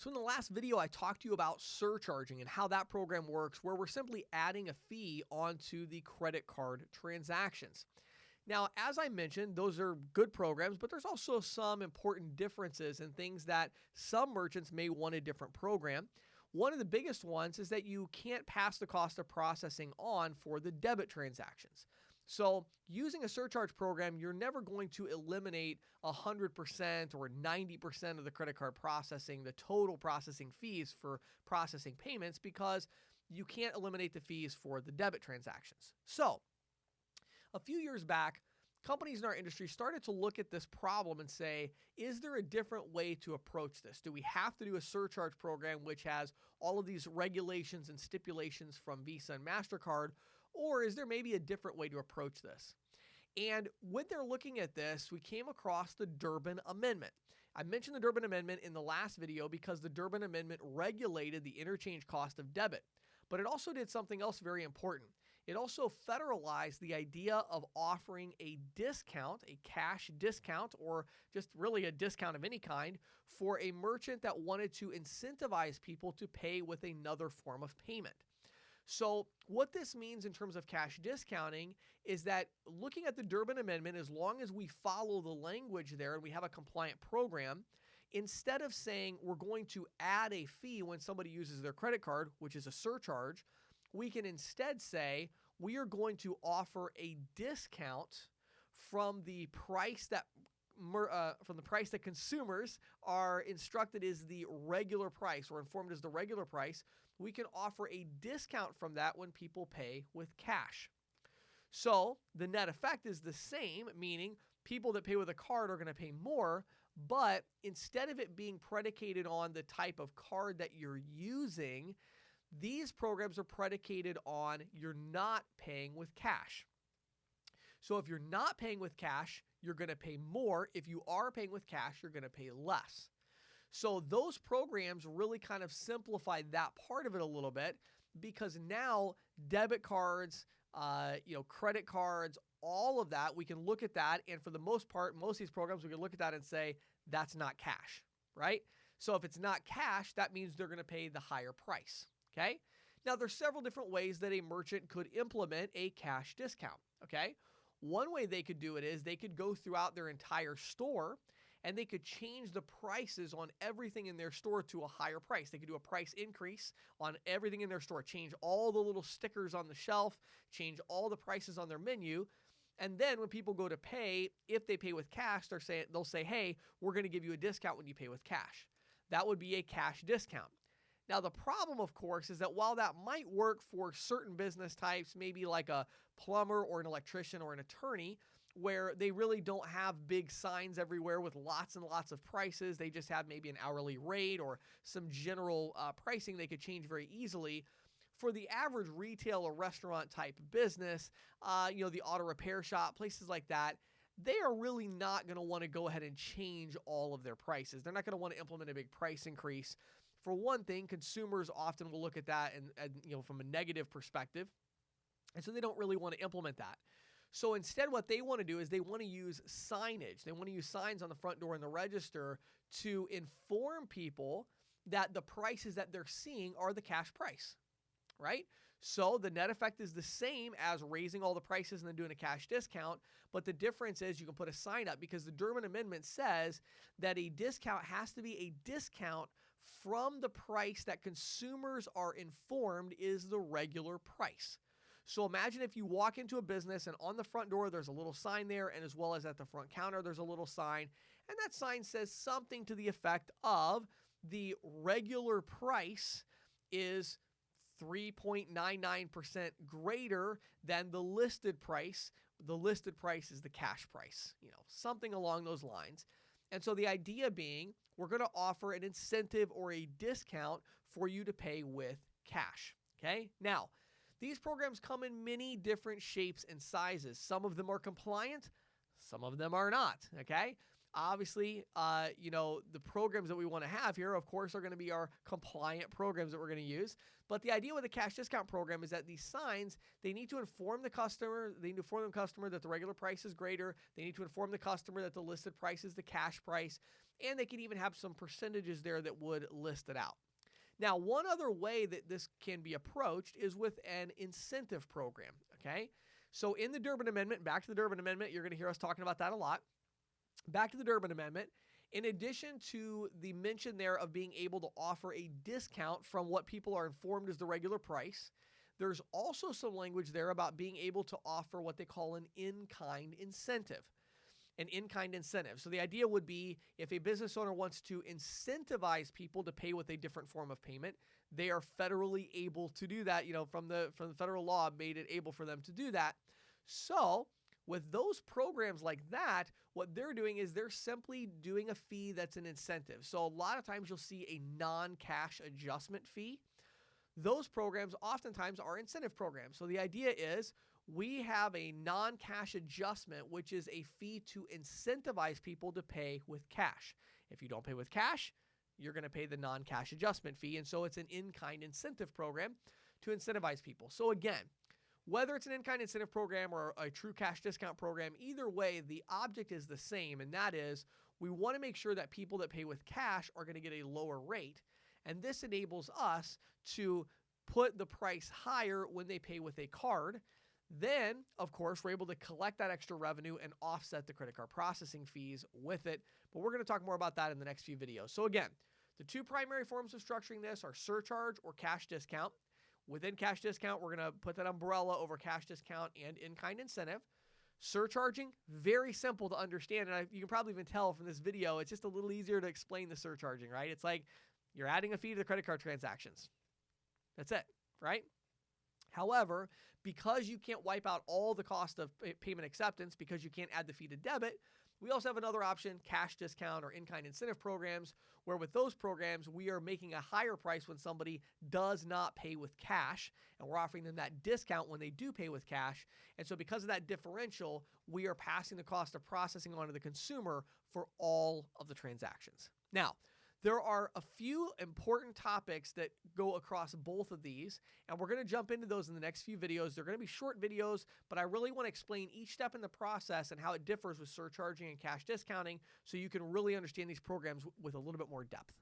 So in the last video, I talked to you about surcharging and how that program works, where we're simply adding a fee onto the credit card transactions. Now, as I mentioned, those are good programs, but there's also some important differences and things that some merchants may want a different program. One of the biggest ones is that you can't pass the cost of processing on for the debit transactions. So using a surcharge program, you're never going to eliminate 100% or 90% of the credit card processing, the total processing fees for processing payments, because you can't eliminate the fees for the debit transactions. So a few years back, companies in our industry started to look at this problem and say, is there a different way to approach this? Do we have to do a surcharge program which has all of these regulations and stipulations from Visa and MasterCard, or is there maybe a different way to approach this? And when they're looking at this, we came across the Durbin Amendment. I mentioned the Durbin Amendment in the last video because the Durbin Amendment regulated the interchange cost of debit. But it also did something else very important. It also federalized the idea of offering a discount, a cash discount, or just really a discount of any kind for a merchant that wanted to incentivize people to pay with another form of payment. So what this means in terms of cash discounting is that looking at the Durbin Amendment, as long as we follow the language there and we have a compliant program, instead of saying we're going to add a fee when somebody uses their credit card, which is a surcharge, we can instead say we are going to offer a discount from the price that consumers are instructed is the regular price or informed is the regular price. We can offer a discount from that when people pay with cash. So the net effect is the same, meaning people that pay with a card are going to pay more, but instead of it being predicated on the type of card that you're using, these programs are predicated on you're not paying with cash. So if you're not paying with cash, you're going to pay more. If you are paying with cash, you're going to pay less. So those programs really kind of simplify that part of it a little bit, because now debit cards, credit cards, all of that, we can look at that. And for the most part, most of these programs, we can look at that and say, that's not cash, right? So if it's not cash, that means they're going to pay the higher price, okay? Now, there's several different ways that a merchant could implement a cash discount, okay? One way they could do it is they could go throughout their entire store and they could change the prices on everything in their store to a higher price. They could do a price increase on everything in their store, change all the little stickers on the shelf, change all the prices on their menu. And then when people go to pay, if they pay with cash, they'll say, hey, we're going to give you a discount when you pay with cash. That would be a cash discount. Now, the problem, of course, is that while that might work for certain business types, maybe like a plumber or an electrician or an attorney, where they really don't have big signs everywhere with lots and lots of prices, they just have maybe an hourly rate or some general pricing they could change very easily. For the average retail or restaurant type business, the auto repair shop, places like that, they are really not going to want to go ahead and change all of their prices. They're not going to want to implement a big price increase. For one thing, consumers often will look at that and from a negative perspective. And so they don't really want to implement that. So instead, what they want to do is they want to use signage. They want to use signs on the front door and the register to inform people that the prices that they're seeing are the cash price, right? So the net effect is the same as raising all the prices and then doing a cash discount. But the difference is you can put a sign up because the Durbin Amendment says that a discount has to be a discount from the price that consumers are informed is the regular price. So imagine if you walk into a business and on the front door, there's a little sign there, and as well as at the front counter, there's a little sign, and that sign says something to the effect of the regular price is 3.99% greater than the listed price. The listed price is the cash price, something along those lines. And so the idea being, we're going to offer an incentive or a discount for you to pay with cash, okay? Now, these programs come in many different shapes and sizes. Some of them are compliant, some of them are not, okay? Obviously, the programs that we want to have here, of course, are going to be our compliant programs that we're going to use. But the idea with the cash discount program is that these signs, they need to inform the customer. They need to inform the customer that the regular price is greater. They need to inform the customer that the listed price is the cash price. And they can even have some percentages there that would list it out. Now, one other way that this can be approached is with an incentive program, okay? So in the Durbin Amendment, back to the Durbin Amendment, you're going to hear us talking about that a lot. Back to the Durbin Amendment, in addition to the mention there of being able to offer a discount from what people are informed is the regular price, there's also some language there about being able to offer what they call an in-kind incentive. An in-kind incentive. So the idea would be if a business owner wants to incentivize people to pay with a different form of payment, they are federally able to do that. From the federal law made it able for them to do that. So with those programs like that, what they're doing is they're simply doing a fee that's an incentive. So a lot of times you'll see a non-cash adjustment fee. Those programs oftentimes are incentive programs. So the idea is we have a non-cash adjustment, which is a fee to incentivize people to pay with cash. If you don't pay with cash, you're going to pay the non-cash adjustment fee. And so it's an in-kind incentive program to incentivize people. So again, whether it's an in-kind incentive program or a true cash discount program, either way, the object is the same. And that is we want to make sure that people that pay with cash are going to get a lower rate. And this enables us to put the price higher when they pay with a card. Then, of course, we're able to collect that extra revenue and offset the credit card processing fees with it. But we're going to talk more about that in the next few videos. So again, the two primary forms of structuring this are surcharge or cash discount. Within cash discount, we're going to put that umbrella over cash discount and in-kind incentive. Surcharging, very simple to understand. And you can probably even tell from this video, it's just a little easier to explain the surcharging, right? It's like you're adding a fee to the credit card transactions. That's it, right? However, because you can't wipe out all the cost of payment acceptance because you can't add the fee to debit, we also have another option, cash discount or in-kind incentive programs, where with those programs, we are making a higher price when somebody does not pay with cash, and we're offering them that discount when they do pay with cash. And so because of that differential, we are passing the cost of processing onto the consumer for all of the transactions. Now, there are a few important topics that go across both of these, and we're going to jump into those in the next few videos. They're going to be short videos, but I really want to explain each step in the process and how it differs with surcharging and cash discounting so you can really understand these programs with a little bit more depth.